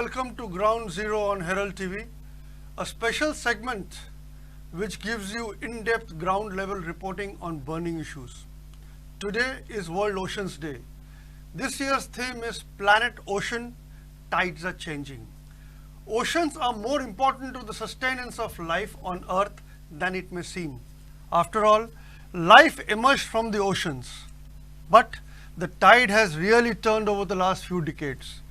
welcome to Ground Zero on Herald TV, a special segment which gives you in-depth ground-level reporting on burning issues. Today is World Oceans Day. This year's theme is Planet Ocean, Tides Are Changing. Oceans are more important to the sustenance of life on Earth than it may seem. After all, life emerged from the oceans. But the tide has really turned over the last few decades.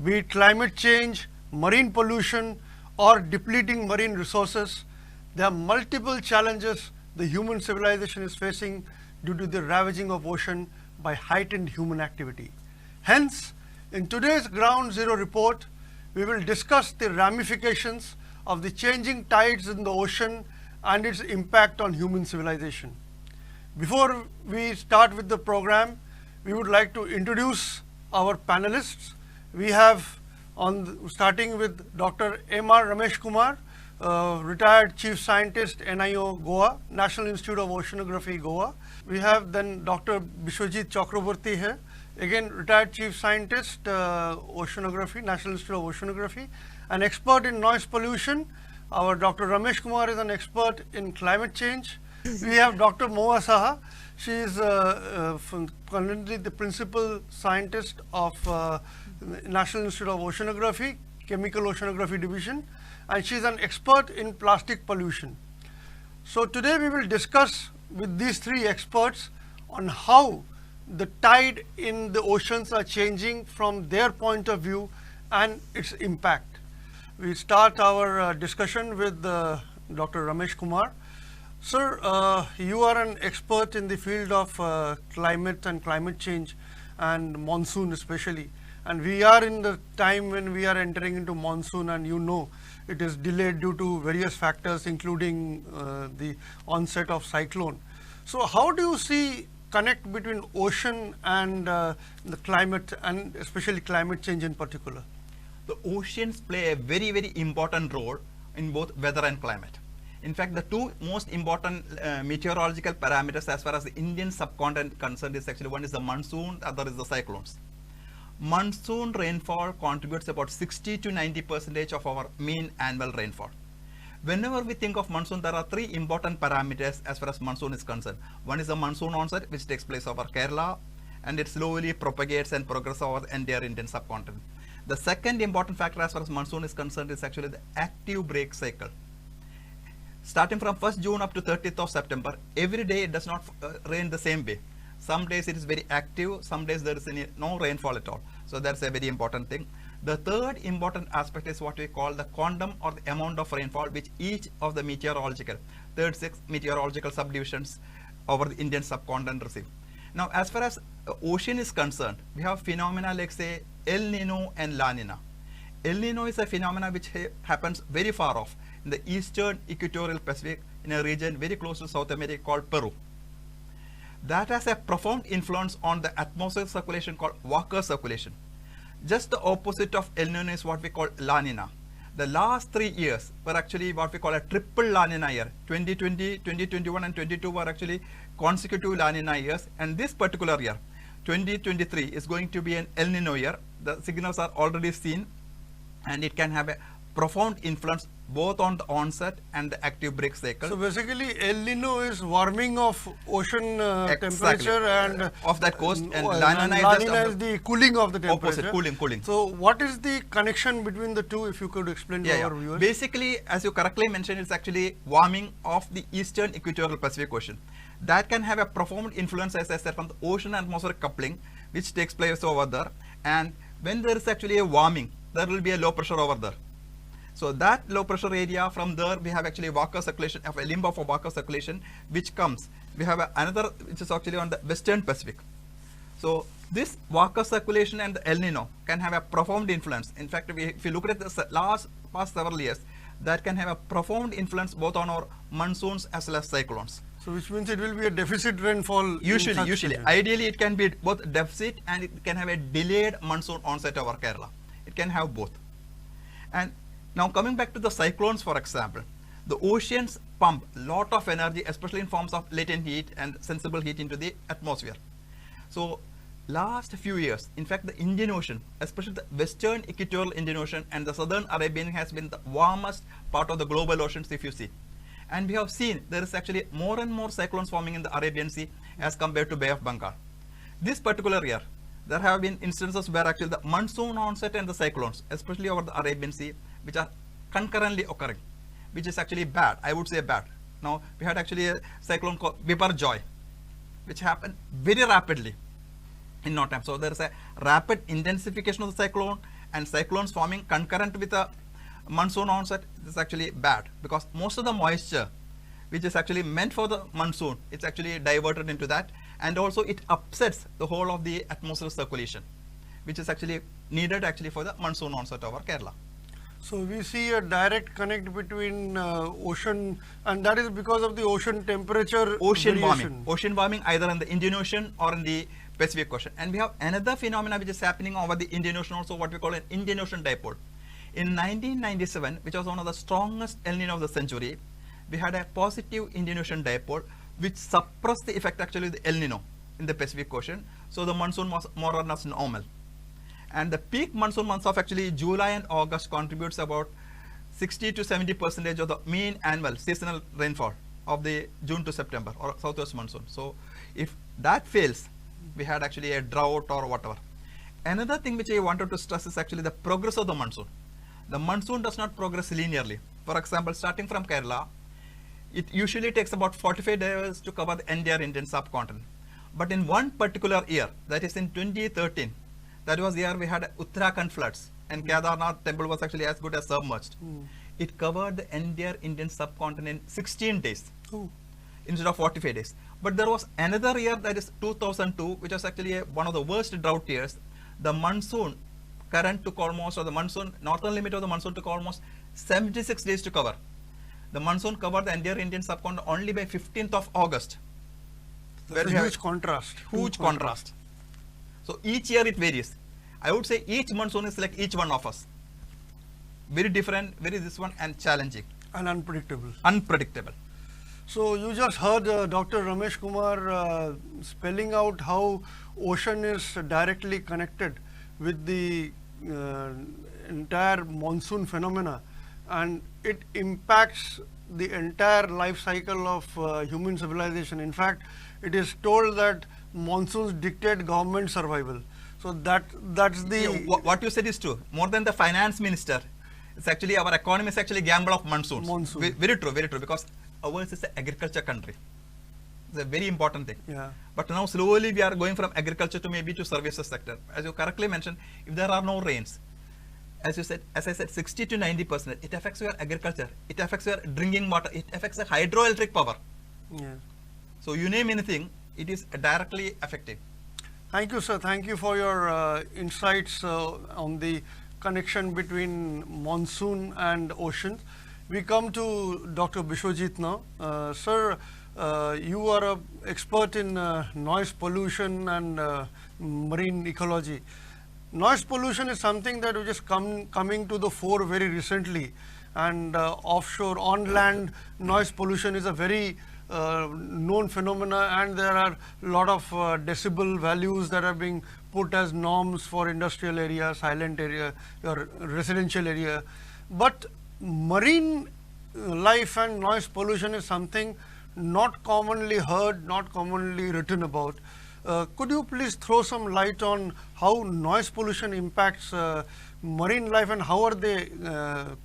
Be it climate change, marine pollution, or depleting marine resources, there are multiple challenges the human civilization is facing due to the ravaging of ocean by heightened human activity. Hence, in today's Ground Zero report, we will discuss the ramifications of the changing tides in the ocean and its impact on human civilization. Before we start with the program, we would like to introduce our panelists. We have, starting with Dr. M.R. Ramesh Kumar, retired Chief Scientist, NIO Goa, National Institute of Oceanography, Goa. We have then Dr. Bishwajit Chakraborty here, again retired Chief Scientist, Oceanography, National Institute of Oceanography, an expert in noise pollution. Our Dr. Ramesh Kumar is an expert in climate change. We have Dr. Moa Saha. She is currently the principal scientist of National Institute of Oceanography, Chemical Oceanography Division, and she is an expert in plastic pollution. So today we will discuss with these three experts on how the tide in the oceans are changing from their point of view and its impact. We start our discussion with Dr. Ramesh Kumar. Sir, you are an expert in the field of climate and climate change and monsoon especially. And we are in the time when we are entering into monsoon, and you know it is delayed due to various factors including the onset of cyclone. So how do you see connect between ocean and the climate, and especially climate change in particular? The oceans play a very, very important role in both weather and climate. In fact, the two most important meteorological parameters as far as the Indian subcontinent concerned is actually, one is the monsoon, the other is the cyclones. Monsoon rainfall contributes about 60 to 90% of our mean annual rainfall. Whenever we think of monsoon, there are three important parameters as far as monsoon is concerned. One is the monsoon onset, which takes place over Kerala, and it slowly propagates and progresses over the entire Indian subcontinent. The second important factor as far as monsoon is concerned is actually the active break cycle. Starting from 1st June up to 30th of September, every day it does not rain the same way. Some days it is very active, some days there is no rainfall at all. So that's a very important thing. The third important aspect is what we call the quantum, or the amount of rainfall which each of the 36 meteorological subdivisions over the Indian subcontinent receive. Now, as far as ocean is concerned, we have phenomena like, say, El Nino and La Nina. El Nino is a phenomena which happens very far off in the eastern equatorial Pacific, in a region very close to South America called Peru. That has a profound influence on the atmospheric circulation called Walker circulation. Just the opposite of El Nino is what we call La Nina. The last 3 years were actually what we call a triple La Nina year. 2020, 2021 and 2022 were actually consecutive La Nina years, and this particular year, 2023, is going to be an El Nino year. The signals are already seen, and it can have a profound influence both on the onset and the active break cycle. So basically El Nino is warming of ocean temperature and of that coast, and La Nina is the cooling of the temperature. Opposite, cooling. So what is the connection between the two, if you could explain to our viewers? Basically, as you correctly mentioned, it's actually warming of the eastern equatorial Pacific Ocean. That can have a profound influence, as I said, from the ocean atmospheric coupling which takes place over there. And when there is actually a warming, there will be a low pressure over there. So that low pressure area, from there we have actually Walker circulation, of a limb of a Walker circulation which comes. We have another which is actually on the western Pacific. So this Walker circulation and the El Nino can have a profound influence. In fact, if you look at the past several years, that can have a profound influence both on our monsoons as well as cyclones. So which means it will be a deficit rainfall. Usually. Ideally it can be both deficit, and it can have a delayed monsoon onset over Kerala. It can have both. And now coming back to the cyclones, for example, the oceans pump a lot of energy, especially in forms of latent heat and sensible heat, into the atmosphere. So last few years, in fact, the Indian Ocean, especially the western equatorial Indian Ocean and the southern Arabian, has been the warmest part of the global oceans, if you see. And we have seen there is actually more and more cyclones forming in the Arabian Sea as compared to Bay of Bengal. This particular year, there have been instances where actually the monsoon onset and the cyclones, especially over the Arabian Sea, which are concurrently occurring, which is actually bad. I would say bad. Now, we had actually a cyclone called Biparjoy, which happened very rapidly in no time. So there is a rapid intensification of the cyclone, and cyclones forming concurrent with a monsoon onset. This is actually bad because most of the moisture which is actually meant for the monsoon, it's actually diverted into that, and also it upsets the whole of the atmospheric circulation, which is actually needed actually for the monsoon onset over Kerala. So we see a direct connect between ocean, and that is because of the ocean temperature Ocean variation. warming either in the Indian Ocean or in the Pacific Ocean. And we have another phenomena which is happening over the Indian Ocean also, what we call an Indian Ocean dipole. In 1997, which was one of the strongest El Nino of the century, we had a positive Indian Ocean dipole which suppressed the effect actually of the El Nino in the Pacific Ocean. So the monsoon was more or less normal. And the peak monsoon months of actually July and August contributes about 60 to 70% of the mean annual seasonal rainfall of the June to September or southwest monsoon. So if that fails, we had actually a drought or whatever. Another thing which I wanted to stress is actually the progress of the monsoon. The monsoon does not progress linearly. For example, starting from Kerala, it usually takes about 45 days to cover the entire Indian subcontinent. But in one particular year, that is in 2013, that was the year we had Uttarakhand floods, and Kedarnath temple was actually as good as submerged. It covered the entire Indian subcontinent 16 days instead of 45 days. But there was another year, that is 2002, which was actually one of the worst drought years. The monsoon current took almost, or the monsoon, northern limit of the monsoon took almost 76 days to cover. The monsoon covered the entire Indian subcontinent only by 15th of August. That's a huge contrast. Huge contrast. So each year it varies. I would say each monsoon is like each one of us. Very different, very this one, and challenging. And unpredictable. Unpredictable. So you just heard Dr. Ramesh Kumar spelling out how ocean is directly connected with the entire monsoon phenomena, and it impacts the entire life cycle of human civilization. In fact, it is told that monsoons dictate government survival. So that's the... What you said is true. More than the finance minister, it's actually our economy is actually gamble of monsoons. Very true, because ours is an agriculture country. It's a very important thing. Yeah. But now slowly we are going from agriculture to maybe to services sector. As you correctly mentioned, if there are no rains, as I said, 60 to 90%, it affects your agriculture, it affects your drinking water, it affects the hydroelectric power. Yeah. So you name anything, it is directly affected. Thank you, sir. Thank you for your insights on the connection between monsoon and ocean. We come to Dr. Bishwajit now. Sir, you are an expert in noise pollution and marine ecology. Noise pollution is something that is just coming to the fore very recently, and offshore, on land noise pollution is a very known phenomena, and there are a lot of decibel values that are being put as norms for industrial area, silent area, or residential area. But marine life and noise pollution is something not commonly heard, not commonly written about. Could you please throw some light on how noise pollution impacts marine life, and how are they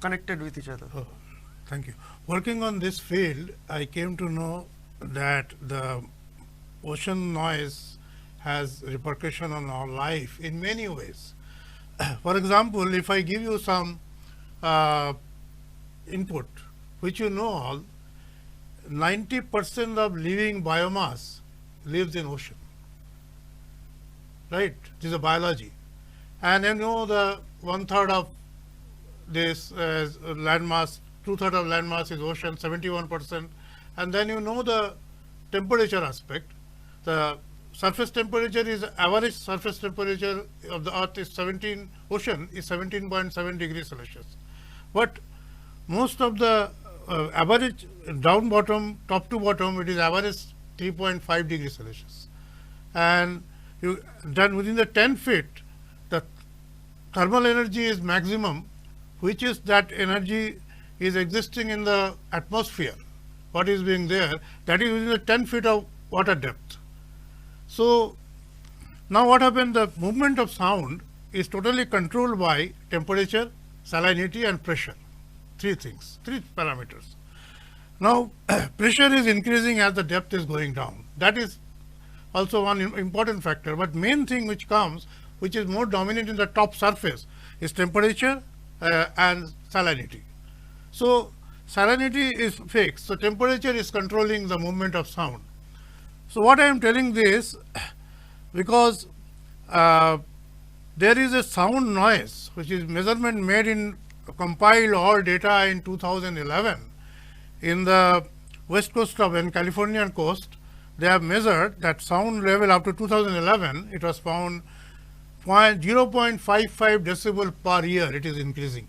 connected with each other? Oh, thank you. Working on this field, I came to know that the ocean noise has repercussion on our life in many ways. For example, if I give you some input, which you know all, 90% of living biomass lives in ocean. Right? This is a biology. And you know the 1/3 of this landmass, 2/3 of landmass is ocean, 71%. And then you know the temperature aspect. The surface temperature is, average surface temperature of the earth is ocean is 17.7 degrees Celsius. But most of the average down bottom, top to bottom, it is average 3.5 degrees Celsius. And then within the 10 feet, the thermal energy is maximum, which is that energy is existing in the atmosphere, what is being there, that is within the 10 feet of water depth. So now what happened, the movement of sound is totally controlled by temperature, salinity and pressure. Three things, three parameters. Now pressure is increasing as the depth is going down. That is also one important factor, but main thing which comes, which is more dominant in the top surface, is temperature and salinity. So salinity is fixed, so temperature is controlling the movement of sound. So what I am telling this, because there is a sound noise, which is measurement made in compiled all data in 2011 in the west coast of and Californian coast. They have measured that sound level up to 2011, it was found 0.55 decibel per year, it is increasing.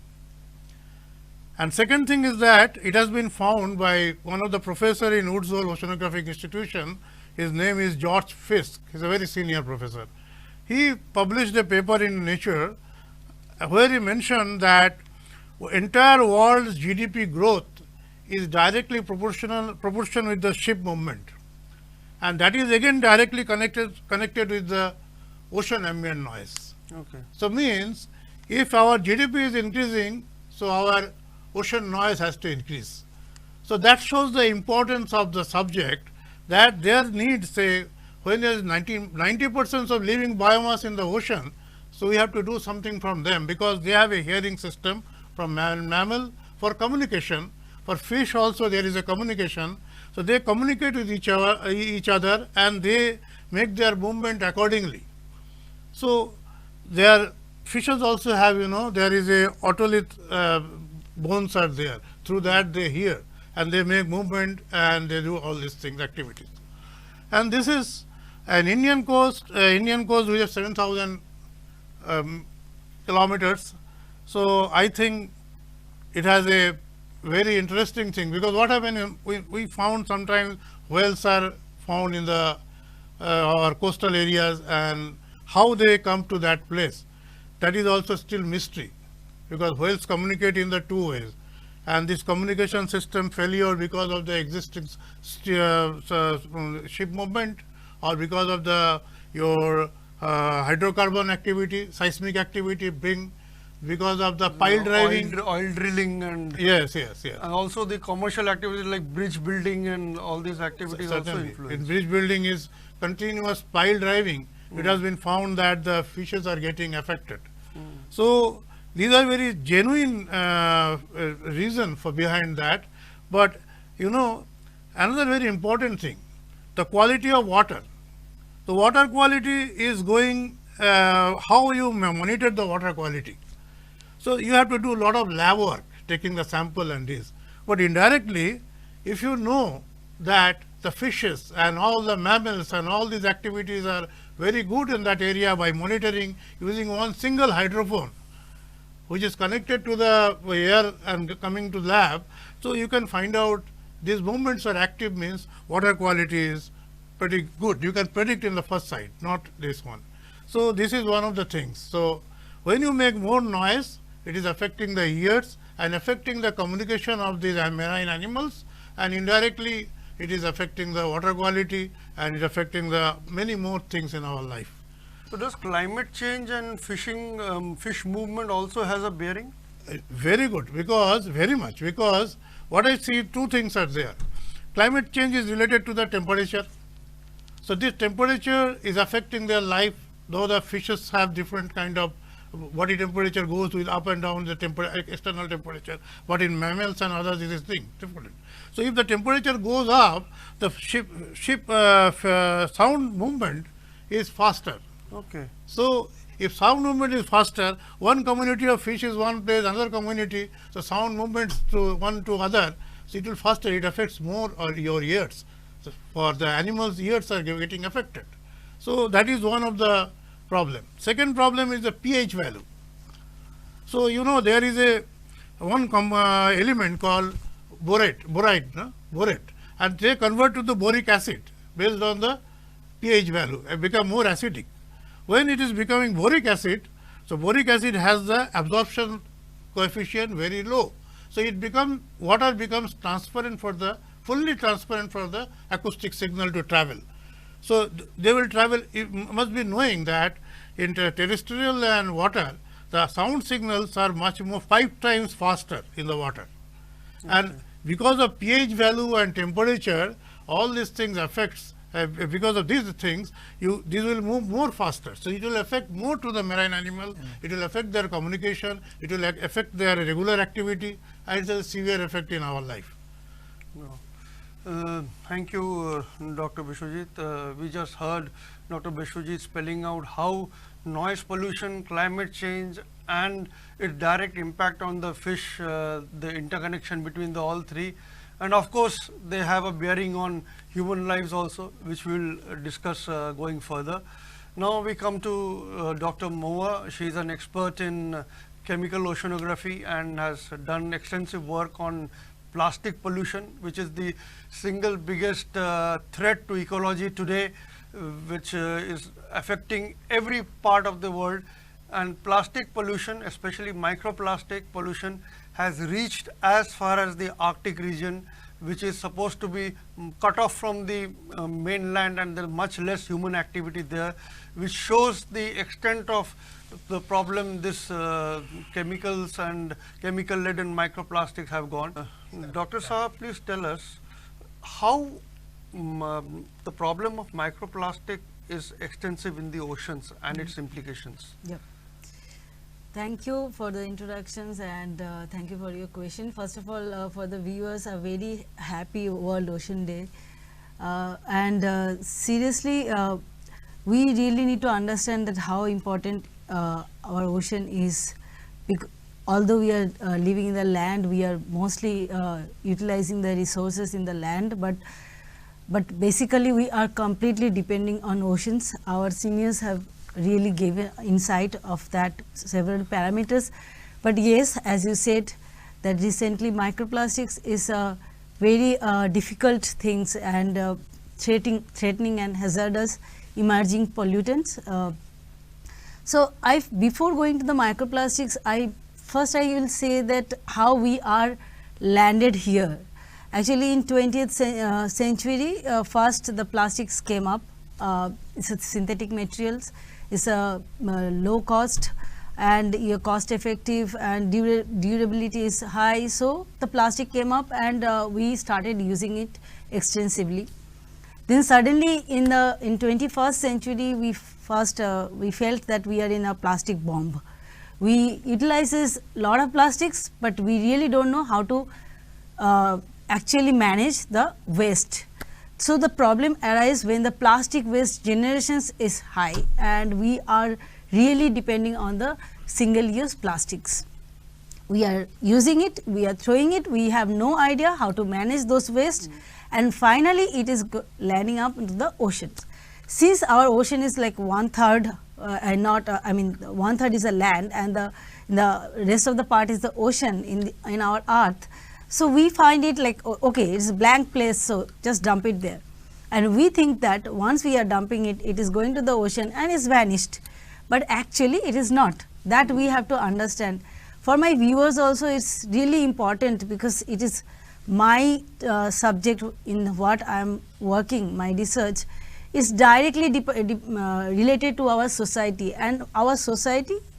And second thing is that it has been found by one of the professor in Woods Hole Oceanographic Institution. His name is George Fisk. He is a very senior professor. He published a paper in Nature where he mentioned that entire world's GDP growth is directly proportional with the ship movement. And that is again directly connected with the ocean ambient noise. Okay. So means if our GDP is increasing, so our ocean noise has to increase. So that shows the importance of the subject, that their needs, say, when there is 90% of living biomass in the ocean, so we have to do something from them, because they have a hearing system from mammal for communication. For fish also there is a communication. So they communicate with each other and they make their movement accordingly. So their fishes also have, there is a otolith bones are there. Through that they hear and they make movement and they do all these things, activities. And this is an Indian coast which is 7,000 kilometers. So I think it has a very interesting thing, because what happened, we found sometimes whales are found in the our coastal areas, and how they come to that place, that is also still mystery, because whales communicate in the two ways, and this communication system failure because of the existing ship movement, or because of your hydrocarbon activity, seismic activity, because of the pile driving, oil drilling, and yes. And also the commercial activities like bridge building and all these activities also influence. In bridge building is continuous pile driving. It has been found that the fishes are getting affected. So these are very genuine reason for behind that. But another very important thing, the quality of water. The water quality is going, how you monitor the water quality. So you have to do a lot of lab work, taking the sample and this. But indirectly, if you know that the fishes and all the mammals and all these activities are very good in that area by monitoring using one single hydrophone, which is connected to the air and coming to lab, so you can find out these movements are active, means water quality is pretty good. You can predict in the first sight, not this one. So this is one of the things. So when you make more noise, it is affecting the ears and affecting the communication of these marine animals, and indirectly it is affecting the water quality and it is affecting the many more things in our life. So does climate change and fishing, fish movement also has a bearing? Very good, because very much, because what I see, two things are there. Climate change is related to the temperature. So this temperature is affecting their life, though the fishes have different kind of body temperature goes with up and down the external temperature, but in mammals and others it is different. So if the temperature goes up, the ship sound movement is faster. Okay. So if sound movement is faster, one community of fish is one place, another community, so sound movements to one to other, so it will faster, it affects more or your ears. So for the animals, ears are getting affected. So that is one of the problem. Second problem is the pH value. So there is a one element called borate, and they convert to the boric acid based on the pH value and become more acidic. When it is becoming boric acid, so boric acid has the absorption coefficient very low. So it becomes, water becomes transparent for the, fully transparent for the acoustic signal to travel. So they will travel, you must be knowing that in terrestrial and water, the sound signals are much more 5 times faster in the water. Okay. And because of pH value and temperature, all these things affects, because of these things, these will move more faster. So it will affect more to the marine animal, it will affect their communication, it will affect their regular activity, and it's a severe effect in our life. Thank you, Dr. Bishwajit. We just heard Dr. Bishwajit spelling out how noise pollution, climate change, and its direct impact on the fish, the interconnection between the all three. And of course, they have a bearing on human lives also, which we will discuss going further. Now we come to Dr. Moa. She is an expert in chemical oceanography and has done extensive work on plastic pollution, which is the single biggest threat to ecology today, which is affecting every part of the world. And plastic pollution, especially microplastic pollution, has reached as far as the Arctic region, which is supposed to be cut off from the mainland, and there is much less human activity there, which shows the extent of the problem this chemicals and chemical-laden microplastics have gone. Dr. Saab, please tell us how the problem of microplastic is extensive in the oceans and its implications. Yep. Thank you for the introductions, and thank you for your question. First of all, for the viewers, a very happy World Ocean Day. Seriously, we really need to understand that how important our ocean is. Although we are living in the land, we are mostly utilizing the resources in the land, but basically we are completely depending on oceans. Our seniors have really given insight of that several parameters. But yes, as you said, that recently microplastics is a very difficult things and threatening and hazardous emerging pollutants. So before going to the microplastics, first I will say that how we are landed here. Actually in 20th century, first the plastics came up. It's a synthetic materials. It's a low cost and cost effective, and durability is high. So the plastic came up and we started using it extensively. Then suddenly in 21st century, we felt that we are in a plastic bomb. We utilizes a lot of plastics, but we really don't know how to actually manage the waste. So the problem arises when the plastic waste generations is high and we are really depending on the single-use plastics. We are using it, we are throwing it, we have no idea how to manage those waste, and finally it is landing up into the oceans. Since our ocean is like 1/3 and not, I mean 1/3 is a land and the rest of the part is the ocean in our earth. So we find it like, okay, it's a blank place, so just dump it there. And we think that once we are dumping it, it is going to the ocean and is vanished. But actually it is not. That we have to understand. For my viewers also, it's really important because it is my subject in what I am working, my research is directly related to our society,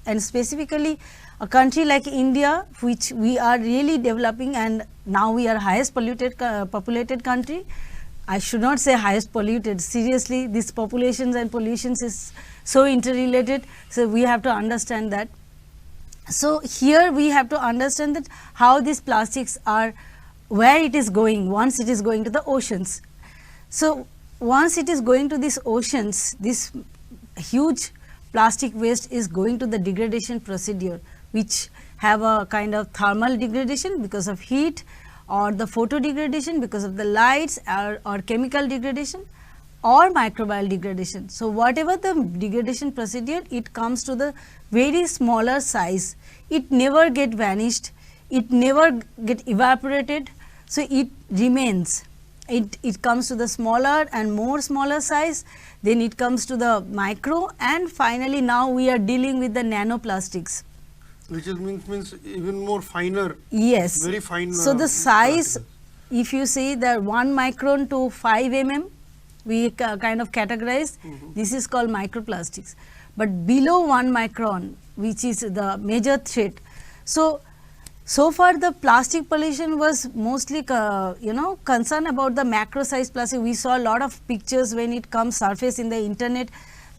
and specifically a country like India, which we are really developing, and now we are highest populated country. I should not say highest polluted. Seriously, these populations and pollutions is so interrelated. So we have to understand that. So here we have to understand that how these plastics are, where it is going once it is going to the oceans. So once it is going to these oceans, this huge plastic waste is going to the degradation procedure, which have a kind of thermal degradation because of heat, or the photo degradation because of the lights, or chemical degradation, or microbial degradation. So whatever the degradation procedure, it comes to the very smaller size. It never get vanished, it never get evaporated, so it remains. it comes to the smaller and more smaller size, then it comes to the micro, and finally now we are dealing with the nanoplastics. Which is means even more finer. Yes. Very fine. So the size, particles. if you see the 1 micron to 5 mm, we kind of categorize, this is called microplastics. But below 1 micron, which is the major threat. So far the plastic pollution was mostly concerned about the macro size plastic. We saw a lot of pictures when it comes surface in the internet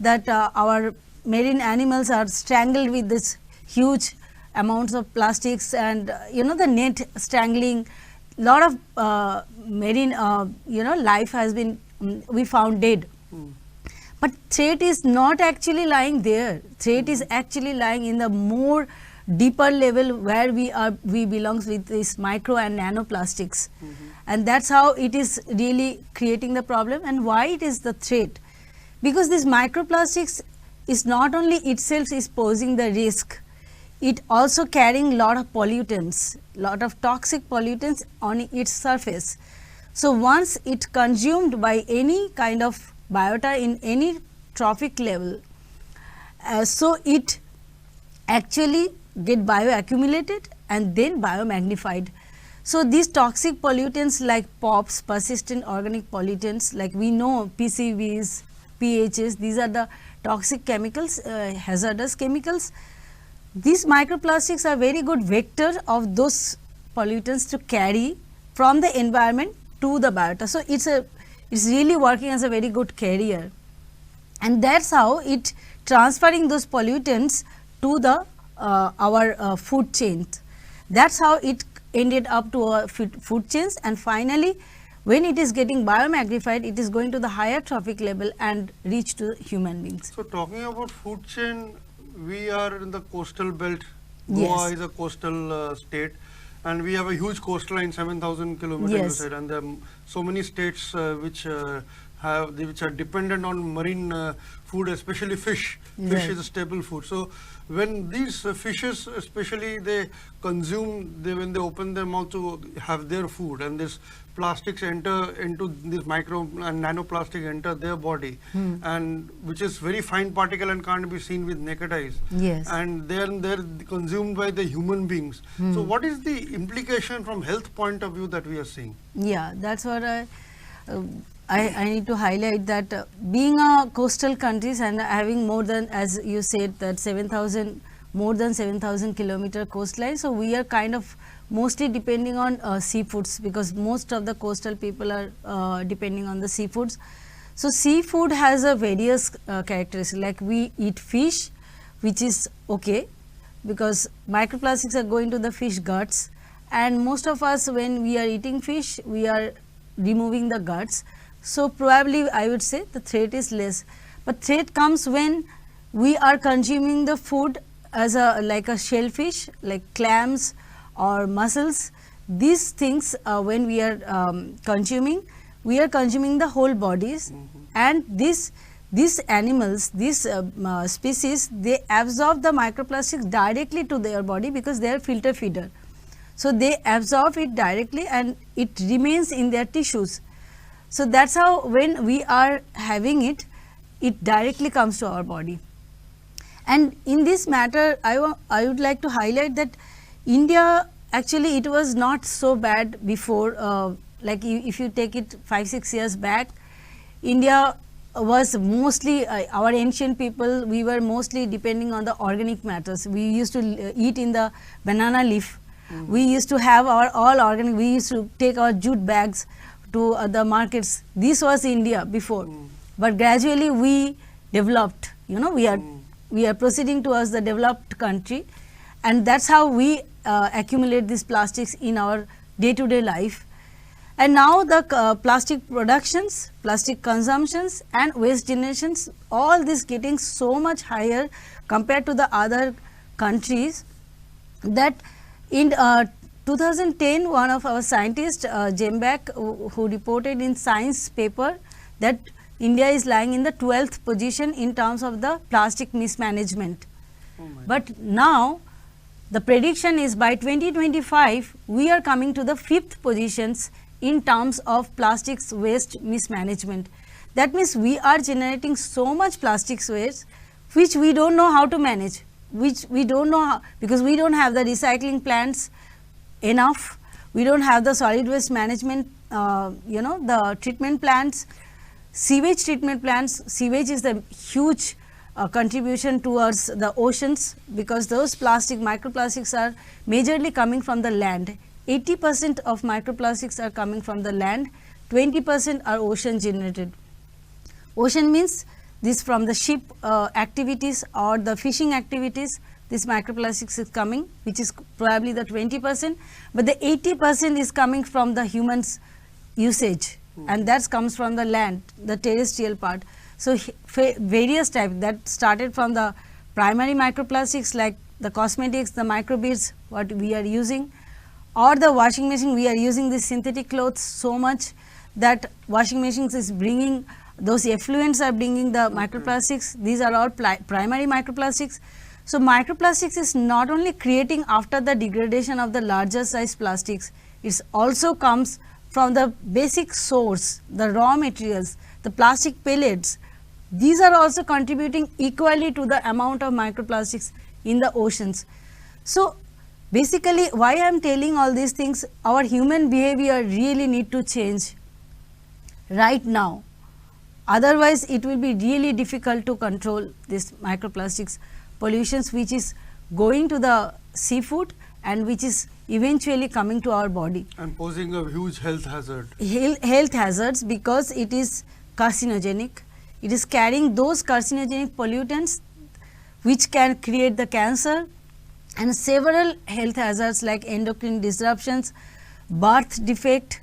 that our marine animals are strangled with this huge amounts of plastics, and the net strangling. Lot of marine life has been we found dead. But threat is not actually lying there. Threat is actually lying in the more deeper level where we belongs with this micro and nanoplastics. And that's how it is really creating the problem. And why it is the threat? Because this microplastics is not only itself is posing the risk, it also carrying lot of pollutants, lot of toxic pollutants on its surface. So once it consumed by any kind of biota in any trophic level, so it actually get bioaccumulated and then biomagnified. So these toxic pollutants like POPs, persistent organic pollutants, like we know PCBs, PHs, these are the toxic chemicals, hazardous chemicals. These microplastics are very good vector of those pollutants to carry from the environment to the biota. So it's really working as a very good carrier, and that's how it transferring those pollutants to the our food chain. That's how it ended up to our food chains, and finally when it is getting biomagnified, it is going to the higher trophic level and reach to human beings. So talking about food chain, we are in the coastal belt. Yes. Goa is a coastal state, and we have a huge coastline, 7,000 kilometers Yes. inside, and there are so many states which are dependent on marine food, especially fish. Fish Right. is a staple food. So when these fishes, especially they consume, when they open their mouth to have their food, and this plastics enter into this micro and nanoplastic enter their body, and which is very fine particle and can't be seen with naked eyes. Yes. And they're consumed by the human beings. So what is the implication from health point of view that we are seeing? Yeah, that's what I need to highlight, that being a coastal countries and having more than, as you said, that more than 7,000 kilometer coastline. So we are kind of mostly depending on seafoods, because most of the coastal people are depending on the seafoods. So seafood has a various characteristics, like we eat fish, which is okay, because microplastics are going to the fish guts, and most of us when we are eating fish, we are removing the guts. So probably I would say the threat is less, but threat comes when we are consuming the food as like a shellfish, like clams or mussels. These things when we are consuming the whole bodies, and these animals, these species, they absorb the microplastics directly to their body because they are filter feeder. So they absorb it directly and it remains in their tissues. So that's how when we are having it, it directly comes to our body. And in this matter, I would like to highlight that India, actually it was not so bad before, like if you take it 5-6 years back, India was mostly, our ancient people, we were mostly depending on the organic matters. We used to eat in the banana leaf. We used to have our all organic, we used to take our jute bags to the markets. This was India before, but gradually we developed, we are proceeding towards the developed country, and that's how we accumulate these plastics in our day-to-day life. And now the plastic productions, plastic consumptions and waste generations, all this getting so much higher compared to the other countries, that in 2010, one of our scientists, Jembak, who reported in Science paper that India is lying in the 12th position in terms of the plastic mismanagement. But now the prediction is by 2025, we are coming to the 5th positions in terms of plastics waste mismanagement. That means we are generating so much plastics waste which we don't know how to manage, which we don't know how, because we don't have the recycling plants enough, we don't have the solid waste management, the treatment plants, sewage treatment plants. Sewage is the huge contribution towards the oceans, because those microplastics are majorly coming from the land. 80% of microplastics are coming from the land, 20% are ocean generated. Ocean means this from the ship activities or the fishing activities, this microplastics is coming, which is probably the 20%, but the 80% is coming from the humans usage, and that comes from the land, the terrestrial part. So various types that started from the primary microplastics like the cosmetics, the microbeads what we are using, or the washing machine. We are using this synthetic clothes so much that washing machines is bringing those effluents are bringing the microplastics. These are all primary microplastics. So microplastics is not only creating after the degradation of the larger size plastics, it also comes from the basic source, the raw materials, the plastic pellets. These are also contributing equally to the amount of microplastics in the oceans. So basically why I am telling all these things, our human behavior really need to change right now. Otherwise it will be really difficult to control this microplastics pollutions which is going to the seafood and which is eventually coming to our body. And posing a huge health hazard. Health hazards, because it is carcinogenic. It is carrying those carcinogenic pollutants which can create the cancer and several health hazards like endocrine disruptions, birth defect.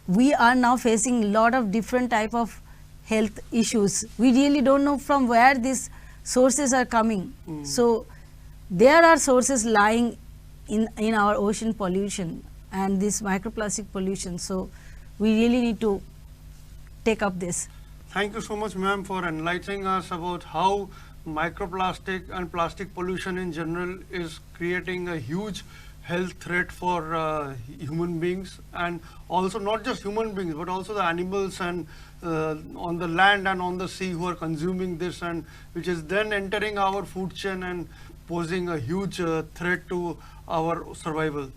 We are now facing lot of different type of health issues. We really don't know from where these sources are coming. So there are sources lying in our ocean pollution and this microplastic pollution. So we really need to take up this. Thank you so much, ma'am, for enlightening us about how microplastic and plastic pollution in general is creating a huge health threat for human beings, and also not just human beings but also the animals and on the land and on the sea who are consuming this, and which is then entering our food chain and posing a huge threat to our survival.